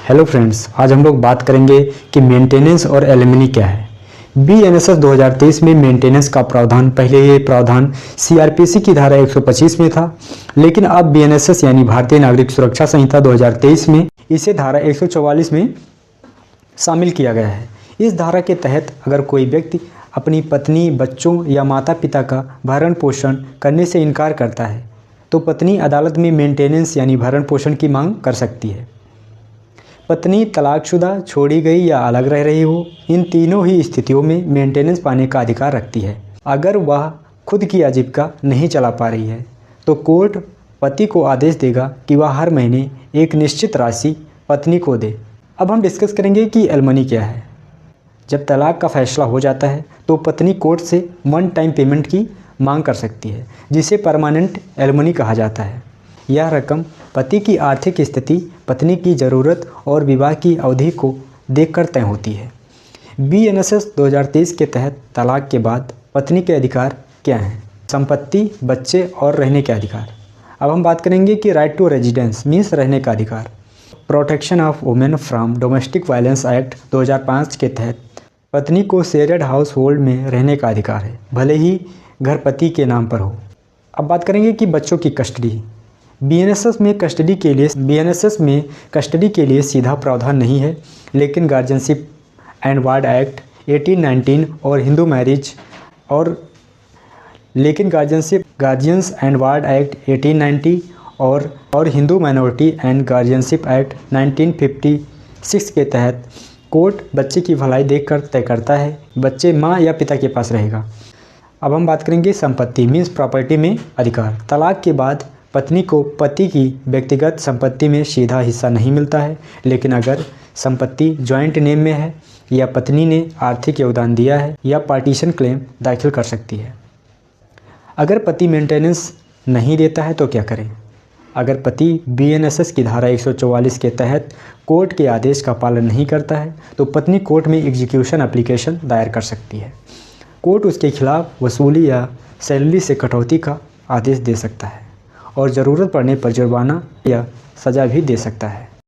Hello friends, आज हम लोग बात करेंगे कि मेंटेनेंस और एलिमनी क्या है। बीएनएसएस 2023 में मेंटेनेंस का प्रावधान, पहले ये प्रावधान सीआरपीसी की धारा 125 में था, लेकिन अब बीएनएसएस यानी भारतीय नागरिक सुरक्षा संहिता 2023 में इसे धारा 144 में शामिल किया गया है। इस धारा के तहत अगर कोई व्यक्ति अपनी पत्नी, बच्चों या माता पिता का भरण पोषण करने से इनकार करता है तो पत्नी अदालत में मेंटेनेंस यानी भरण पोषण की मांग कर सकती है। पत्नी तलाकशुदा, छोड़ी गई या अलग रह रही हो, इन तीनों ही स्थितियों में मेंटेनेंस पाने का अधिकार रखती है। अगर वह खुद की आजीविका नहीं चला पा रही है तो कोर्ट पति को आदेश देगा कि वह हर महीने एक निश्चित राशि पत्नी को दे। अब हम डिस्कस करेंगे कि एलिमनी क्या है। जब तलाक का फैसला हो जाता है तो पत्नी कोर्ट से वन टाइम पेमेंट की मांग कर सकती है, जिसे परमानेंट एलिमनी कहा जाता है। यह रकम पति की आर्थिक स्थिति, पत्नी की ज़रूरत और विवाह की अवधि को देखकर तय होती है। बीएनएसएस 2023 के तहत तलाक के बाद पत्नी के अधिकार क्या हैं? संपत्ति, बच्चे और रहने के अधिकार। अब हम बात करेंगे कि राइट टू रेजिडेंस मीन्स रहने का अधिकार। Protection of women from domestic violence act 2005 के तहत पत्नी को शेयर्ड हाउस होल्ड में रहने का अधिकार है, भले ही घर पति के नाम पर हो। अब बात करेंगे कि बच्चों की कस्टडी। बीएनएसएस में कस्टडी के लिए सीधा प्रावधान नहीं है, लेकिन गार्जियनशिप एंड वार्ड एक्ट 1819 और Hindu marriage guardians and ward act 1890 और Hindu minority and guardianship act 1956 के तहत कोर्ट बच्चे की भलाई देखकर तय करता है बच्चे माँ या पिता के पास रहेगा। अब हम बात करेंगे संपत्ति मीन्स प्रॉपर्टी में अधिकार। तलाक के बाद पत्नी को पति की व्यक्तिगत संपत्ति में सीधा हिस्सा नहीं मिलता है, लेकिन अगर संपत्ति जॉइंट नेम में है या पत्नी ने आर्थिक योगदान दिया है या पार्टीशन क्लेम दाखिल कर सकती है। अगर पति मेंटेनेंस नहीं देता है तो क्या करें? अगर पति बीएनएसएस की धारा 144 के तहत कोर्ट के आदेश का पालन नहीं करता है तो पत्नी कोर्ट में एग्जीक्यूशन एप्लीकेशन दायर कर सकती है। कोर्ट उसके खिलाफ वसूली या सैलरी से कटौती का आदेश दे सकता है और ज़रूरत पड़ने पर जुर्माना या सज़ा भी दे सकता है।